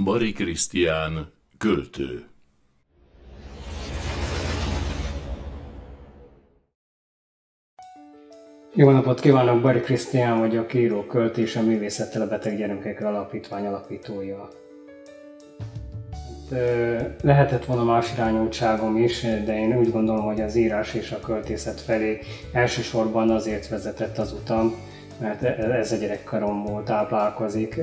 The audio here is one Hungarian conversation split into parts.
Bari Krisztián, költő. Jó napot kívánok, Bari Krisztián vagyok, író, költő és a Művészettel a Beteg Gyermekekre Alapítvány alapítója. Lehetett volna más irányultságom is, de én úgy gondolom, hogy az írás és a költészet felé elsősorban azért vezetett az utam, mert ez a gyerekkoromból táplálkozik.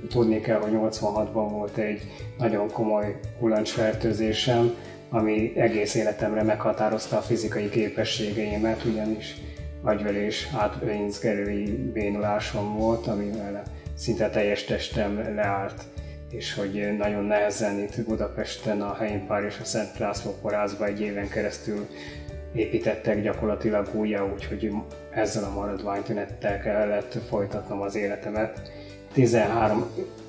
Tudni kell, hogy 86-ban volt egy nagyon komoly kullancsfertőzésem, ami egész életemre meghatározta a fizikai képességeimet, ugyanis agyverés, átrinzgerői bénulásom volt, amivel szinte teljes testem leállt, és hogy nagyon nehezen itt Budapesten a Heimpár és a Szent László kórházba egy éven keresztül építettek gyakorlatilag újjá, úgyhogy ezzel a maradványtünettel kellett folytatnom az életemet.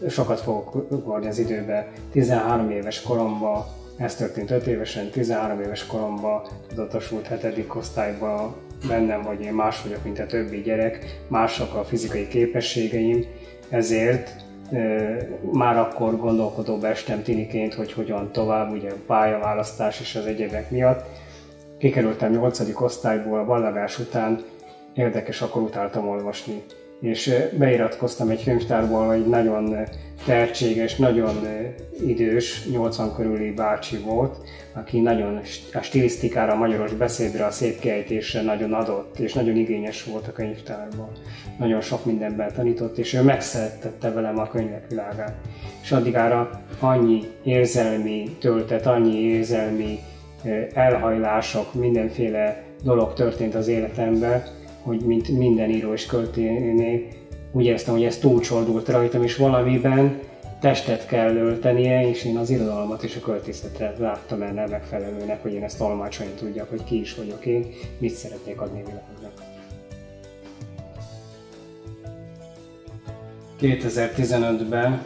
Sokat fogok ugorni az időbe, 13 éves koromban, ez történt 5 évesen, 13 éves koromban tudatosult 7. osztályban bennem, hogy én más vagyok, mint a többi gyerek, mások a fizikai képességeim, ezért már akkor gondolkodóba estem tiniként, hogy hogyan tovább, ugye a pályaválasztás és az egyebek miatt. Kikerültem 8. osztályból a ballagás után, érdekes, akkor utáltam olvasni. És beiratkoztam egy könyvtárból, egy nagyon tehetséges, nagyon idős, 80 körüli bácsi volt, aki nagyon a stilisztikára, a magyaros beszédre, a szép kiejtésre nagyon adott, és nagyon igényes volt a könyvtárban. Nagyon sok mindenben tanított, és ő megszerettette velem a könyvek világát. És addigára annyi érzelmi töltet, annyi érzelmi elhajlások, mindenféle dolog történt az életemben, hogy mint minden író és költőnél úgy éreztem, hogy ez túlcsordult rajtam, és valamiben testet kell öltenie, és én az irodalmat és a költészetet láttam ennek megfelelőnek, hogy én ezt tolmácsolni tudjak, hogy ki is vagyok én, mit szeretnék adni világnak. 2015-ben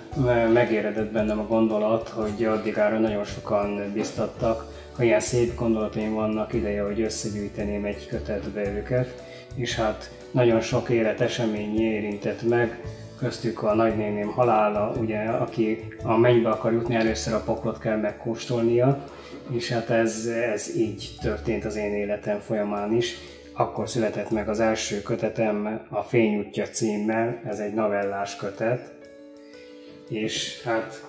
megéredett bennem a gondolat, hogy addigára nagyon sokan biztattak, ha ilyen szép gondolataim vannak, ideje, hogy összegyűjteném egy kötetbe őket, és hát nagyon sok életesemény érintett meg, köztük a nagynéném halála, ugye, aki a mennybe akar jutni, először a poklot kell megkóstolnia, és hát ez így történt az én életem folyamán is. Akkor született meg az első kötetem, a Fény útja címmel, ez egy novellás kötet, és hát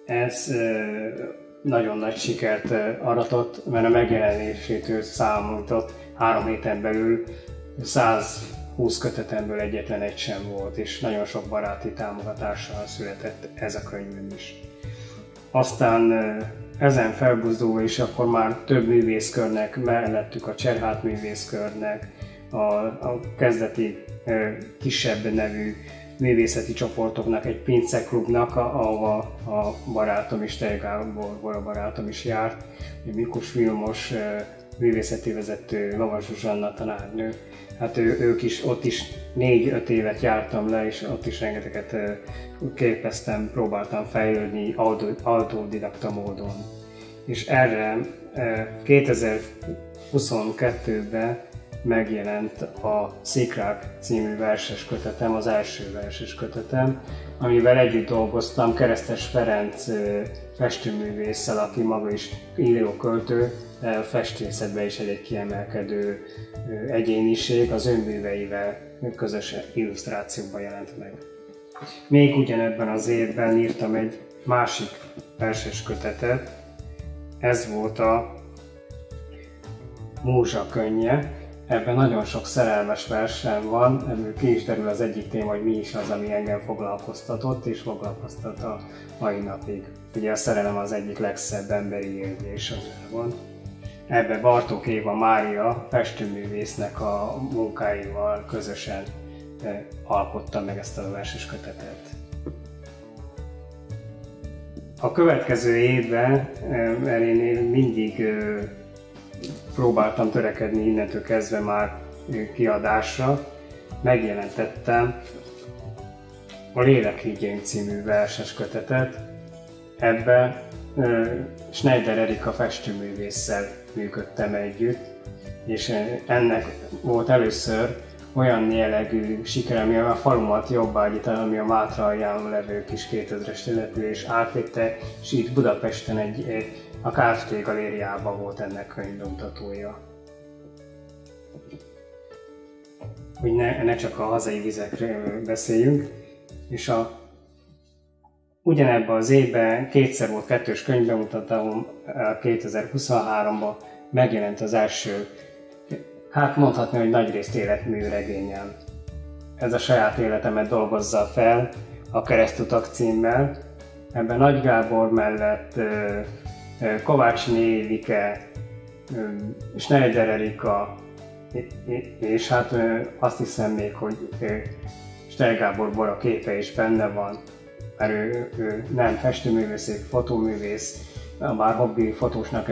ez nagyon nagy sikert aratott, mert a megjelenésétől számított 3 héten belül 120 kötetemből egyetlen egy sem volt, és nagyon sok baráti támogatással született ez a könyvem is. Aztán ezen felbuzdulva is akkor már több művészkörnek, mellettük a Cserhát művészkörnek, a kezdeti kisebb nevű művészeti csoportoknak, egy pinceklubnak, ahova a barátom is, Tej Gábor a barátom is járt, egy Mikus Vilmos művészeti vezető, Lovas Zsuzsanna tanárnő. Hát ők is, ott is 4-5 évet jártam le, és ott is rengeteget képeztem, próbáltam fejlődni autodidakta módon. És erre 2022-ben megjelent a Szikrák című verses kötetem, az első verses kötetem, amivel együtt dolgoztam Keresztes Ferenc festőművésszel, aki maga is író-költő, festészetben is egy kiemelkedő egyéniség, az önműveivel közös illusztrációkban jelent meg. Még ugyanebben az évben írtam egy másik verses kötetet, ez volt a Múzsa könnye. Ebben nagyon sok szerelmes versem van, ebből ki is derül az egyik téma, hogy mi is az, ami engem foglalkoztatott és foglalkoztat a mai napig. Ugye a szerelem az egyik legszebb emberi érzés a világon. Ebbe Bartók Éva Mária festőművésznek a munkáival közösen alkottam meg ezt a verses kötetet. A következő évben, mert én mindig próbáltam törekedni innentől kezdve már kiadásra, megjelentettem a Lélekhigyény című verses kötetet. Ebben Schneider Erika festőművésszel működtem együtt, és ennek volt először olyan jellegű siker, ami a falumat Jobbágyit, ami a Mátraalján levő kis 2000-es település átvitte, és itt Budapesten a Kft. Galériában volt ennek könyvbemutatója. Hogy ne csak a hazai vizekről beszéljünk, és ugyanebben az évben kétszer volt kettős könyvbemutatóm, 2023-ban megjelent az első, hát mondhatni, hogy nagyrészt életmű regényem. Ez a saját életemet dolgozza fel a Keresztutak címmel. Ebben Nagy Gábor mellett Kovácsné Évike, Schneider Erika, és hát azt hiszem még, hogy Steil Gábor Bora képe is benne van, mert ő nem festőművész, fotóművész, bár hobbi fotósnak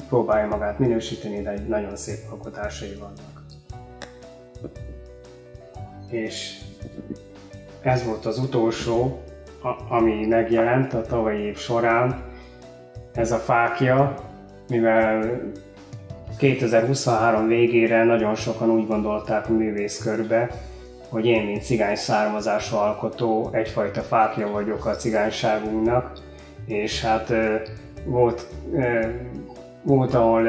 próbálja magát minősíteni, de nagyon szép alkotásai vannak. És ez volt az utolsó, ami megjelent a tavalyi év során, ez a Fákja, mivel 2023 végére nagyon sokan úgy gondolták a művészkörbe, hogy én, mint cigány származású alkotó, egyfajta fákja vagyok a cigányságunknak, és hát volt ahol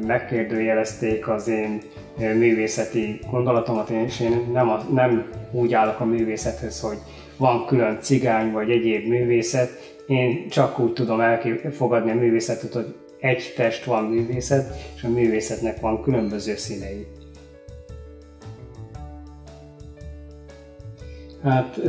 megkérdőjelezték az én művészeti gondolatomat, és én nem úgy állok a művészethez, hogy van külön cigány vagy egyéb művészet, én csak úgy tudom elfogadni a művészetet, hogy egy test van művészet, és a művészetnek van különböző színei. Hát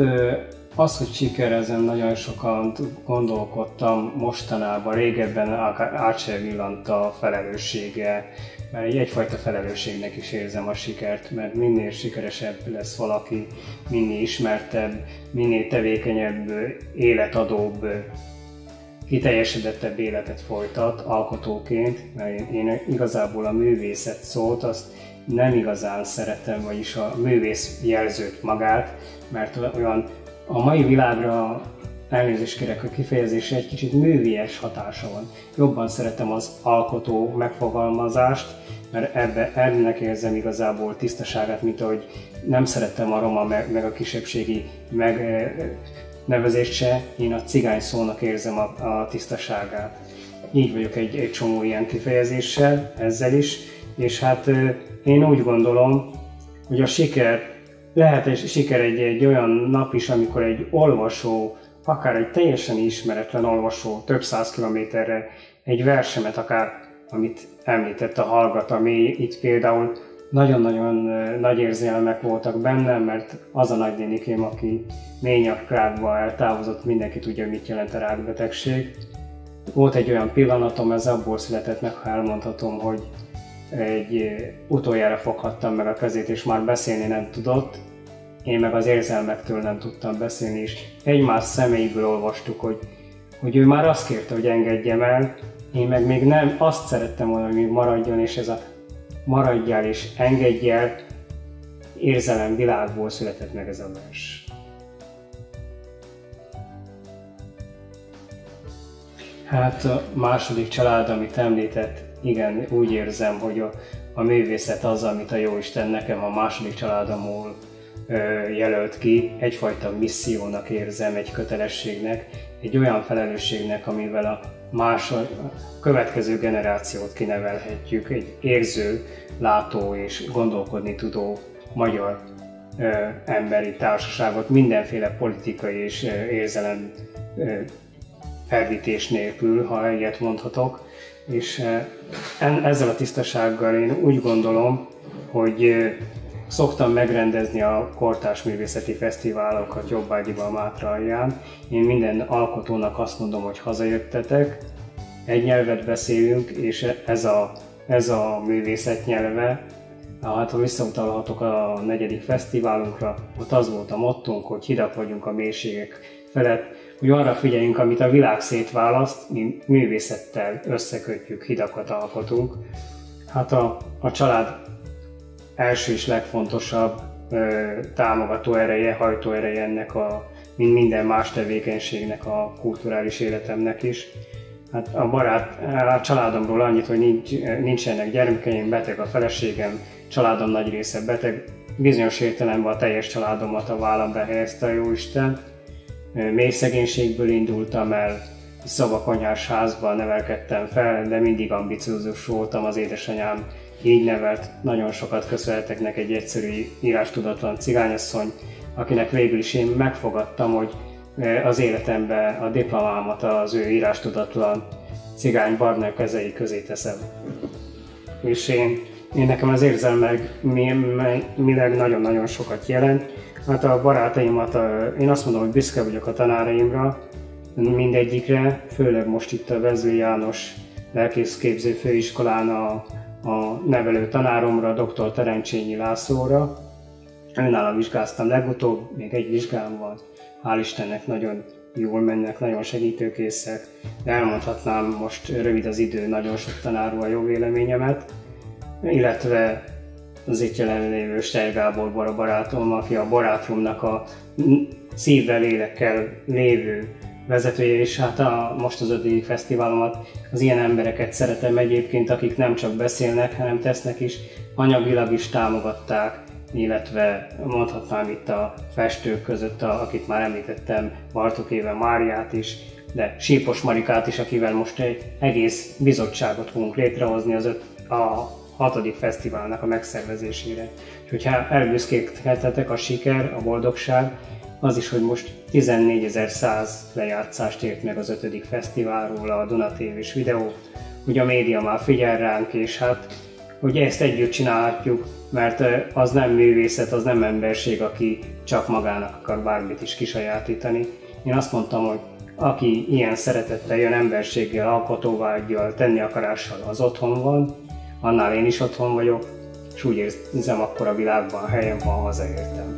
az, hogy sikerezem, nagyon sokan gondolkodtam mostanában, régebben át se villant a felelőssége, mert egyfajta felelősségnek is érzem a sikert, mert minél sikeresebb lesz valaki, minél ismertebb, minél tevékenyebb, életadóbb, kiteljesedettebb életet folytat alkotóként, mert én igazából a művészet szót azt nem igazán szeretem, vagyis a művész jelzőt magát, mert olyan a mai világra, elnézést kérek a kifejezésre, egy kicsit művies hatása van. Jobban szeretem az alkotó megfogalmazást, mert ennek érzem igazából tisztaságát, mint ahogy nem szerettem a roma meg a kisebbségi megnevezést se, én a cigány szónak érzem a tisztaságát. Így vagyok egy csomó ilyen kifejezéssel, ezzel is, és hát én úgy gondolom, hogy a siker lehet egy olyan nap is, amikor egy olvasó, akár egy teljesen ismeretlen olvasó több száz kilométerre egy versemet, akár amit említett a hallgat, ami itt például nagyon-nagyon nagy érzelmek voltak bennem, mert az a nagynénikém, aki ményakrákba eltávozott, mindenki tudja, mit jelent a rákbetegség. Volt egy olyan pillanatom, ez abból született meg, ha elmondhatom, hogy utoljára foghattam meg a kezét, és már beszélni nem tudott. Én meg az érzelmektől nem tudtam beszélni, és egymás szemeiből olvastuk, hogy ő már azt kérte, hogy engedjem el, én meg még nem, azt szerettem volna, hogy még maradjon, és ez a maradjál és engedj el érzelemvilágból született meg ez a vers. Hát a második család, amit említett, igen, úgy érzem, hogy a művészet az, amit a Jóisten nekem a második családomból jelölt ki, egyfajta missziónak érzem, egy kötelességnek, egy olyan felelősségnek, amivel a következő generációt kinevelhetjük, egy érző, látó és gondolkodni tudó magyar emberi társaságot mindenféle politikai és érzelem felvítés nélkül, ha ilyet mondhatok. És ezzel a tisztasággal én úgy gondolom, hogy szoktam megrendezni a kortárs művészeti fesztiválokat Jobbágyiban, Mátraalján. Én minden alkotónak azt mondom, hogy hazajöttetek, egy nyelvet beszélünk, és ez a művészet nyelve. Hát ha visszautalhatok a 4. fesztiválunkra, ott az volt a mottónk, hogy hidak vagyunk a mélységek felett, hogy arra figyeljünk, amit a világ szétválaszt, mi művészettel összekötjük, hidakat alkotunk. Hát a család első és legfontosabb támogató ereje, hajtóereje ennek mint minden más tevékenységnek, a kulturális életemnek is. Hát a családomról annyit, hogy nincsenek gyermekeim, beteg a feleségem, családom nagy része beteg, bizonyos értelemben a teljes családomat a vállamra helyezte a Jóisten. Mély szegénységből indultam el, szobakonyhás házban nevelkedtem fel, de mindig ambiciózus voltam, az édesanyám így nevelt. Nagyon sokat köszönhetek neki, egy egyszerű írástudatlan cigányasszony, akinek végül is én megfogadtam, hogy az életemben a diplomámat az ő írástudatlan cigány barna kezei közé teszem. És én nekem az érzelmileg nagyon-nagyon sokat jelent. Hát a barátaimat, én azt mondom, hogy büszke vagyok a tanáraimra, mindegyikre, főleg most itt a Vező János lelkészképző főiskolán a nevelő tanáromra, dr. Terencsényi Lászlóra. Őnála vizsgáztam legutóbb, még egy vizsgám van, hál' Istennek nagyon jól mennek, nagyon segítőkészek, de elmondhatnám, most rövid az idő, nagyon sok tanárról a jó véleményemet, illetve az itt jelenlévő Steyer Gábor a barátom, aki a barátomnak a szívvel, lélekkel lévő vezetője, és hát most az 5. fesztiválomat, az ilyen embereket szeretem egyébként, akik nem csak beszélnek, hanem tesznek is, anyagilag is támogatták, illetve mondhatnám itt a festők között, akit már említettem, Bartók Éva Máriát is, de Sípos Marikát is, akivel most egy egész bizottságot fogunk létrehozni a 6. fesztiválnak a megszervezésére. És hogyha elbüszkélkedhetek, a siker, a boldogság, az is, hogy most 14.100 lejátszást ért meg az 5. fesztiválról a Duna TV-s videó, hogy a média már figyel ránk, és hát, hogy ezt együtt csinálhatjuk, mert az nem művészet, az nem emberség, aki csak magának akar bármit is kisajátítani. Én azt mondtam, hogy aki ilyen szeretettel jön, emberséggel, alkotóvággyal, tenni akarással, az otthon van, annál én is otthon vagyok, és úgy érzem, akkor a világban helyem van, hazaértem.